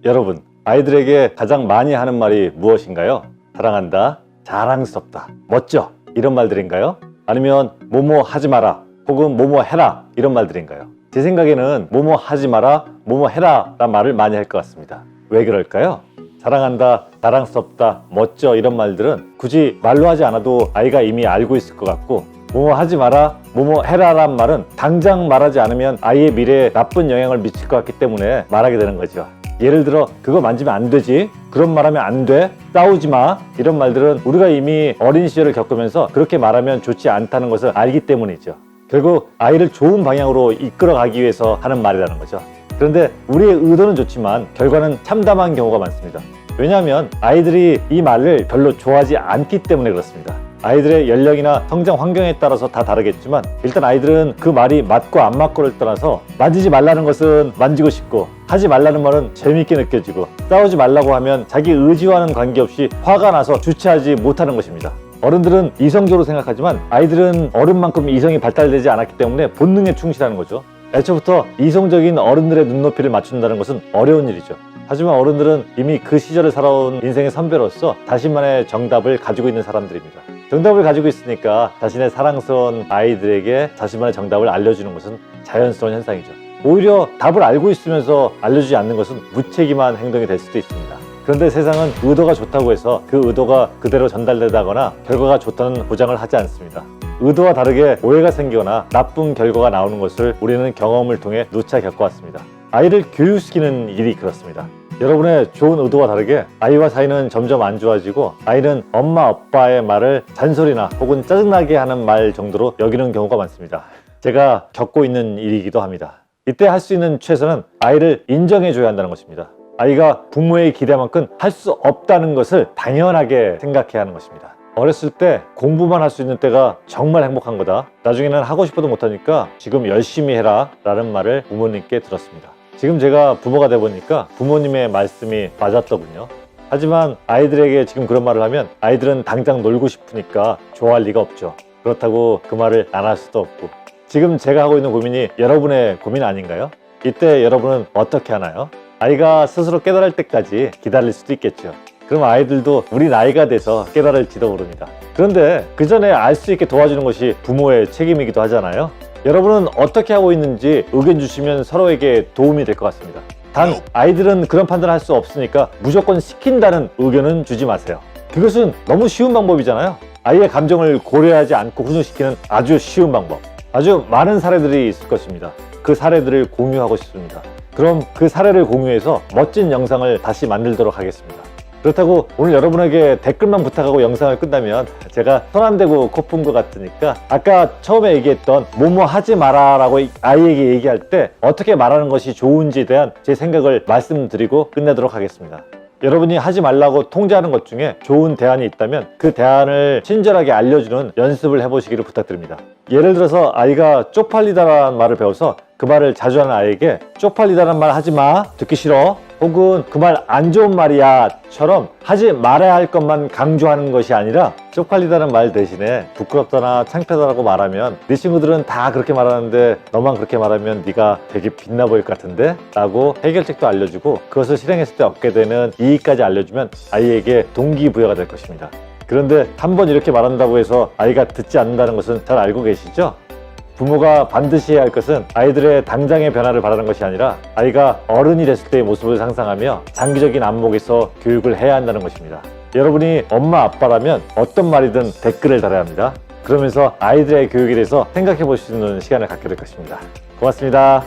여러분, 아이들에게 가장 많이 하는 말이 무엇인가요? 사랑한다, 자랑스럽다, 멋져 이런 말들인가요? 아니면 뭐뭐 하지 마라 혹은 뭐뭐 해라 이런 말들인가요? 제 생각에는 뭐뭐 하지 마라, 뭐뭐 해라 라는 말을 많이 할 것 같습니다. 왜 그럴까요? 사랑한다, 자랑스럽다, 멋져 이런 말들은 굳이 말로 하지 않아도 아이가 이미 알고 있을 것 같고, 뭐뭐 하지 마라, 뭐뭐 해라 라는 말은 당장 말하지 않으면 아이의 미래에 나쁜 영향을 미칠 것 같기 때문에 말하게 되는 거죠. 예를 들어 그거 만지면 안 되지, 그런 말하면 안 돼, 싸우지 마 이런 말들은 우리가 이미 어린 시절을 겪으면서 그렇게 말하면 좋지 않다는 것을 알기 때문이죠. 결국 아이를 좋은 방향으로 이끌어가기 위해서 하는 말이라는 거죠. 그런데 우리의 의도는 좋지만 결과는 참담한 경우가 많습니다. 왜냐하면 아이들이 이 말을 별로 좋아하지 않기 때문에 그렇습니다. 아이들의 연령이나 성장 환경에 따라서 다 다르겠지만 일단 아이들은 그 말이 맞고 안 맞고를 떠나서 만지지 말라는 것은 만지고 싶고, 하지 말라는 말은 재미있게 느껴지고, 싸우지 말라고 하면 자기 의지와는 관계없이 화가 나서 주체하지 못하는 것입니다. 어른들은 이성적으로 생각하지만 아이들은 어른만큼 이성이 발달되지 않았기 때문에 본능에 충실하는 거죠. 애초부터 이성적인 어른들의 눈높이를 맞춘다는 것은 어려운 일이죠. 하지만 어른들은 이미 그 시절을 살아온 인생의 선배로서 자신만의 정답을 가지고 있는 사람들입니다. 정답을 가지고 있으니까 자신의 사랑스러운 아이들에게 자신만의 정답을 알려주는 것은 자연스러운 현상이죠. 오히려 답을 알고 있으면서 알려주지 않는 것은 무책임한 행동이 될 수도 있습니다. 그런데 세상은 의도가 좋다고 해서 그 의도가 그대로 전달되다거나 결과가 좋다는 보장을 하지 않습니다. 의도와 다르게 오해가 생기거나 나쁜 결과가 나오는 것을 우리는 경험을 통해 누차 겪어왔습니다. 아이를 교육시키는 일이 그렇습니다. 여러분의 좋은 의도와 다르게 아이와 사이는 점점 안 좋아지고, 아이는 엄마 아빠의 말을 잔소리나 혹은 짜증나게 하는 말 정도로 여기는 경우가 많습니다. 제가 겪고 있는 일이기도 합니다. 이때 할 수 있는 최선은 아이를 인정해줘야 한다는 것입니다. 아이가 부모의 기대만큼 할 수 없다는 것을 당연하게 생각해야 하는 것입니다. 어렸을 때 공부만 할 수 있는 때가 정말 행복한 거다, 나중에는 하고 싶어도 못하니까 지금 열심히 해라 라는 말을 부모님께 들었습니다. 지금 제가 부모가 돼 보니까 부모님의 말씀이 맞았더군요. 하지만 아이들에게 지금 그런 말을 하면 아이들은 당장 놀고 싶으니까 좋아할 리가 없죠. 그렇다고 그 말을 안 할 수도 없고, 지금 제가 하고 있는 고민이 여러분의 고민 아닌가요? 이때 여러분은 어떻게 하나요? 아이가 스스로 깨달을 때까지 기다릴 수도 있겠죠. 그럼 아이들도 우리 나이가 돼서 깨달을지도 모릅니다. 그런데 그 전에 알 수 있게 도와주는 것이 부모의 책임이기도 하잖아요. 여러분은 어떻게 하고 있는지 의견 주시면 서로에게 도움이 될 것 같습니다. 단, 아이들은 그런 판단을 할 수 없으니까 무조건 시킨다는 의견은 주지 마세요. 그것은 너무 쉬운 방법이잖아요. 아이의 감정을 고려하지 않고 훈육시키는 아주 쉬운 방법. 아주 많은 사례들이 있을 것입니다. 그 사례들을 공유하고 싶습니다. 그럼 그 사례를 공유해서 멋진 영상을 다시 만들도록 하겠습니다. 그렇다고 오늘 여러분에게 댓글만 부탁하고 영상을 끝나면 제가 손 안 대고 코 푼 것 같으니까, 아까 처음에 얘기했던 뭐뭐 하지 마라 라고 아이에게 얘기할 때 어떻게 말하는 것이 좋은지에 대한 제 생각을 말씀드리고 끝내도록 하겠습니다. 여러분이 하지 말라고 통제하는 것 중에 좋은 대안이 있다면 그 대안을 친절하게 알려주는 연습을 해보시기를 부탁드립니다. 예를 들어서 아이가 쪽팔리다라는 말을 배워서 그 말을 자주 하는 아이에게 쪽팔리다라는 말 하지 마, 듣기 싫어, 혹은 그 말 안 좋은 말이야 처럼 하지 말아야 할 것만 강조하는 것이 아니라, 쪽팔리다는 말 대신에 부끄럽다나 창피하다라고 말하면 네 친구들은 다 그렇게 말하는데 너만 그렇게 말하면 네가 되게 빛나 보일 것 같은데? 라고 해결책도 알려주고, 그것을 실행했을 때 얻게 되는 이익까지 알려주면 아이에게 동기부여가 될 것입니다. 그런데 한번 이렇게 말한다고 해서 아이가 듣지 않는다는 것은 잘 알고 계시죠? 부모가 반드시 해야 할 것은 아이들의 당장의 변화를 바라는 것이 아니라 아이가 어른이 됐을 때의 모습을 상상하며 장기적인 안목에서 교육을 해야 한다는 것입니다. 여러분이 엄마 아빠라면 어떤 말이든 댓글을 달아야 합니다. 그러면서 아이들의 교육에 대해서 생각해 볼 수 있는 시간을 갖게 될 것입니다. 고맙습니다.